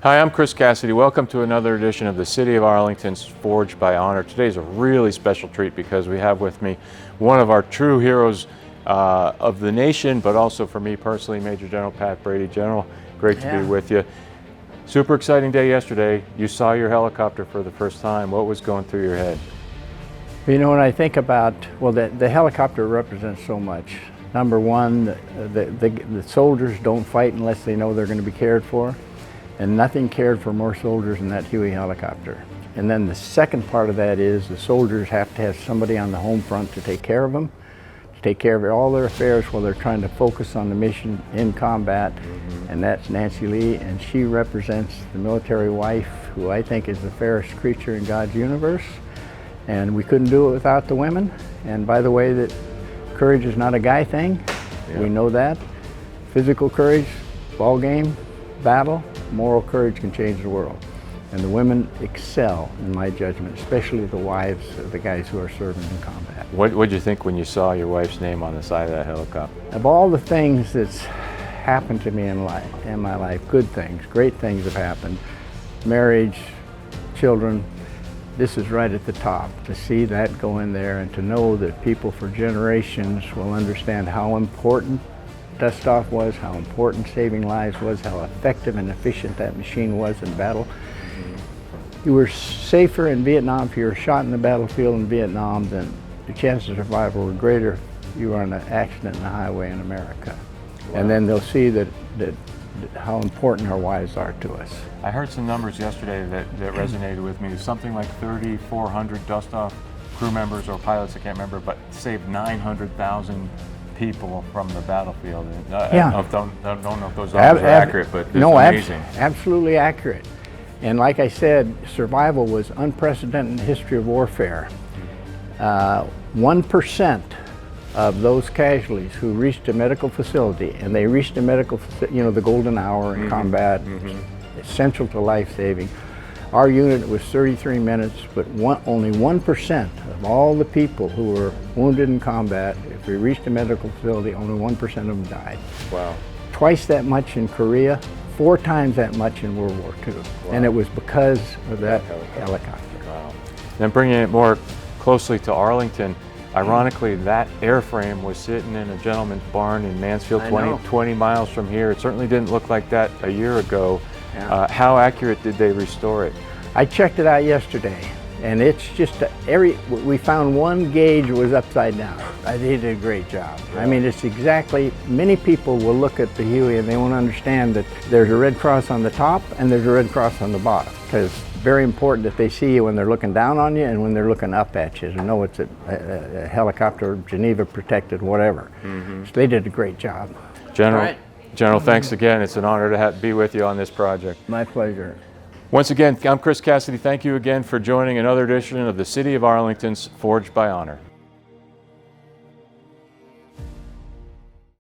Hi, I'm Chris Cassidy. Welcome to another edition of the City of Arlington's Forged by Honor. Today's a really special treat because we have with me one of our true heroes of the nation, but also for me personally, Major General Pat Brady. General, great to be with you. Super exciting day yesterday. You saw your helicopter for the first time. What was going through your head? You know, when I think about, well, the helicopter represents so much. Number one, the soldiers don't fight unless they know they're going to be cared for. And nothing cared for more soldiers than that Huey helicopter. And then the second part of that is the soldiers have to have somebody on the home front to take care of them, to take care of all their affairs while they're trying to focus on the mission in combat. And that's Nancy Lee, and she represents the military wife, who I think is the fairest creature in God's universe. And we couldn't do it without the women. And by the way, that courage is not a guy thing. Yeah. We know that. Physical courage, ball game, battle, moral courage can change the world. And the women excel, in my judgment, especially the wives of the guys who are serving in combat. What did you think when you saw your wife's name on the side of that helicopter? Of all the things that's happened to me in my life, good things, great things have happened, marriage, children, this is right at the top. To see that go in there and to know that people for generations will understand how important dust-off was, how important saving lives was, how effective and efficient that machine was in battle. You were safer in Vietnam if you were shot in the battlefield in Vietnam than the chances of survival were greater if you were in an accident in the highway in America. Wow. And then they'll see that how important our wives are to us. I heard some numbers yesterday that resonated with me. Something like 3,400 dust-off crew members or pilots, I can't remember, but saved 900,000 people from the battlefield. I don't know if those numbers are accurate, but it's amazing. Absolutely accurate. And like I said, survival was unprecedented in the history of warfare. 1% of those casualties who reached a medical facility, and they reached a medical facility, you know, the golden hour in combat, essential to life saving. Our unit was 33 minutes, but only 1% of all the people who were wounded in combat, if we reached a medical facility, only 1% of them died. Wow. Twice that much in Korea, 4 times that much in World War II. Wow. And it was because of that helicopter. Wow. Then bringing it more closely to Arlington, ironically, that airframe was sitting in a gentleman's barn in Mansfield, 20 miles from here. It certainly didn't look like that a year ago. Yeah. How accurate did they restore it? I checked it out yesterday, and it's just we found one gauge was upside down. They did a great job. Yeah. I mean, it's exactly, many people will look at the Huey and they won't understand that there's a red cross on the top and there's a red cross on the bottom, because it's very important that they see you when they're looking down on you and when they're looking up at you, to know it's a helicopter, Geneva protected, whatever. So they did a great job. General, thanks again. It's an honor to be with you on this project. My pleasure. Once again, I'm Chris Cassidy. Thank you again for joining another edition of the City of Arlington's Forged by Honor.